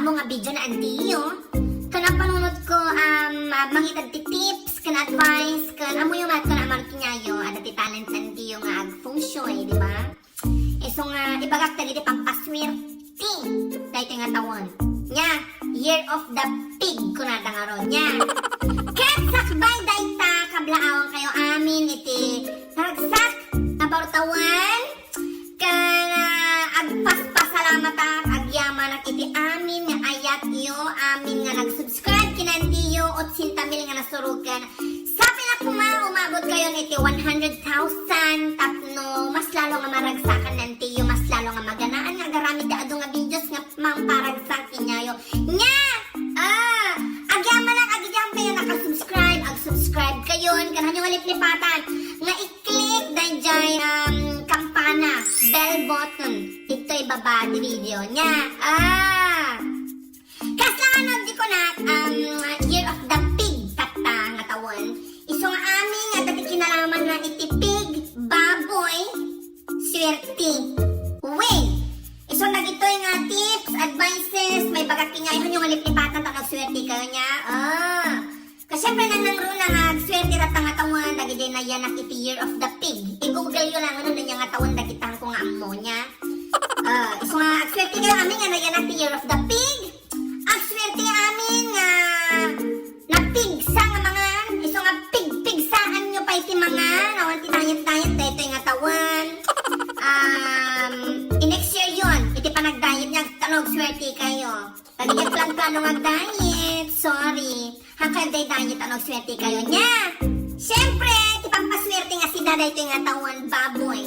amo nga video na antiyo. Kana panunod ko mangitag ti tips, kana advice, kana amo yung mat kana amar kinyayo, ada ti talents antiyo nga ag feng shui, di ba? So nga ibagak ta diti pampaswerte. Dahito nga tawon. Nya, Year of the Pig kuna ta nga ron nya. Ket sakbay dayta kablaawon kayo amin iti ragsak about tawan. Kana agpaspasalamat agyaman ak iti amin nga ayat yo amin nga nag-subscribe kinandiyo ot sintamil nga nasurugan. Sabi na umabot kayo niti 100,000 tapno mas lalo nga maragsakan nantiyo, mas lalo nga maganaan nga garami da ado nga videos nga mang paragsak kinyayo. Nya! Agyaman ang agyam kayo nakasubscribe, ag-subscribe kayo kanahan yung lip-lipatan nga i-click dahil kampana, bell button. Ito'y baba di video nya. Kaslangan di ko na Year of the Pig kata nga tawon. Iso nga amin nga dati kinalaman nga iti pig, baboy, swerte. Wait! Iso nagitoy nga tips, advices, may bagat kingayon yung lip-lipatan ta swerte kayo niya. Kasi syempre nanangro na nga swerte rata nga tawan dagiti na yan iti Year of the Pig. I-google yun lang ano na niya nga tawan dagitang ko nga amo niya. Iso nga swerte kayo amin nga na yan iti Year of the Pig. Ang swerte amin nga napigsa nga mga iso nga pigsaan nyo pa iti mga nawan tinayat-tayat dito nga tawan. Next year yun iti pa nag-diet niya tanog swerte kayo. Pag yung plan-plano mag-diet, sorry. Hanggang day-diet tanog swerte kayo niya. Siyempre, iti pampaswerte nga si daday ito nga tawan baboy.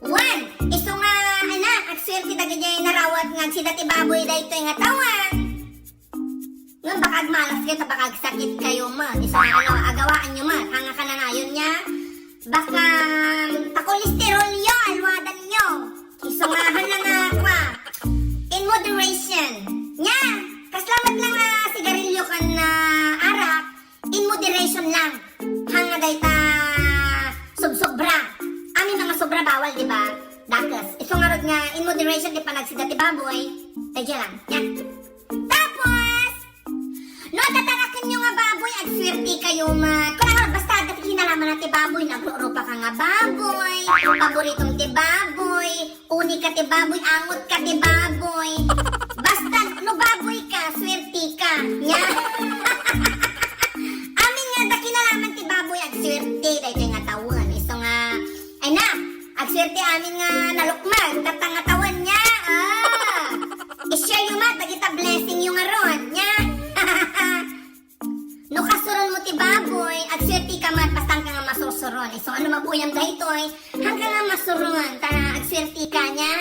One, iso nga anak, ang swerte dagay narawat nga si dati baboy dahito nga tawan. Nung bakag malas kayo, bakag sakit kayo man. Isa nga agawaan nyo man. Hanga ka na ngayon niya. Baka takolesterol nyo, alwadan nyo. Iso nga hana nga kwa. In moderation. Nya, kaslamat lang nga sigarilyo ka na arak. In moderation lang. Hanga dayta sobra. Amin mga sobra bawal, di ba? Dakas. Iso nga rod nga in moderation di pa nagsidati baboy. Tadya lang. Nya. No, tatarakan nyo nga baboy at swerte kayo man. Kung nga, basta dati kinalaman natin baboy, nagrurupa ka nga baboy, paboritong ti baboy, uni ka ti baboy, angot ka ti baboy. Basta, no baboy ka, swerte ka. Nya. Amin nga, dati kinalaman ti baboy at swerte, dahito nga tawan. Iso nga, ay na, at swerte amin nga nalukmag, datang nga tawan niya. I-share yung mat, nagita blessing yung aron, nya. No kasuron mo ti baboy at swerte ka man basta ka nga masusuron. So ano mabuyam daytoy hanggang nga masuron tana ag swerte ka nya.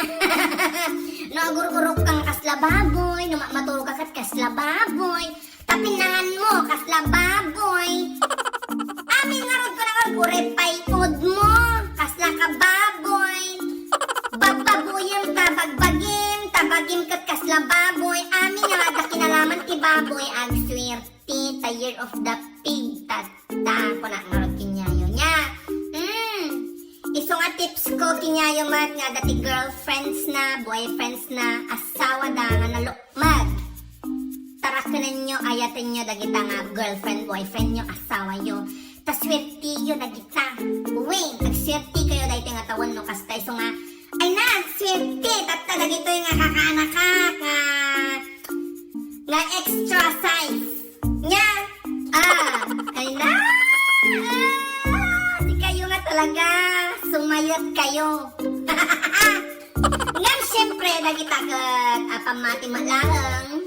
No agururok kang kasla baboy, no matulog ka kat kasla baboy. Tapinangan mo kasla baboy. Amin nga rod ko na kurepay pod mo kasla ka baboy. Bababuyam tabagbagim, tabagim kat kasla baboy. Amin nga ada kinalaman ti baboy ag swerte. Ta Year of the Pig tata ko na nga kinyayo niya. Iso nga tips ko kinyayo mat nga dati girlfriends na, boyfriends na, asawa da nga nalukmag. Tarakanan nyo, ayatin nyo dagita nga girlfriend, boyfriend nyo, asawa nyo. Taswerte yun dagita. Uy, nagswerte kayo dahito nga tawan no kasta. Iso nga, ay na, swerte, tata dagito yung nga kakaanak ka, nga extra size. Nya! Ay na! Di kayo nga talaga. Sumayot kayo. Ngam siyempre, nagitagat pamati malang.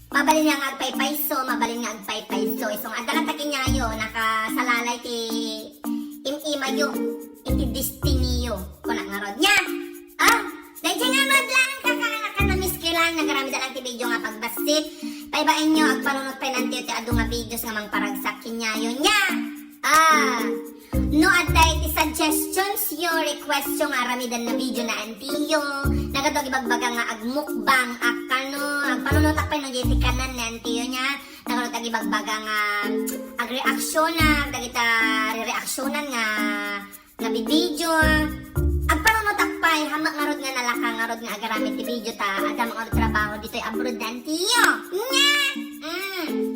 Mabalin nga agpay-payso, mabalin nga agpay-payso. Isong adalat takinyayo, nakasalalay ti im-imayo, iti destiniyo. Kuna nga rod nya! Dahil nga madlang kakaanak ka na miskilan, nagarami dalang ti video nga pagbasit. Paibain nyo, agpanunod pa nantiyo ti adu nga videos nga mang paragsak kinyayo nya. No aday ti suggestions yo, request yo nga ramidan na video na antiyo. Nagadog ibagbaga nga agmukbang akano, agpanunod akpay nung jeti kanan na antiyo nya. Nagadog ibagbaga nga agreaksyonan, dagita re-reaksyonan nga video. Agpanunod akpa bay, hamak nga rod nga nalaka, nga rod nga agaramit ti video ta, ada mga trabaho dito ay abroad na tiyo. Nga!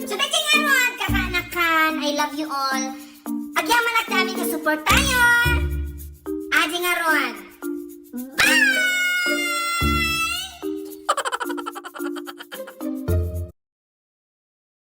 So, dati nga rod, kakanakan, I love you all. Agyaman at namin ka support tayo. Adi nga rod.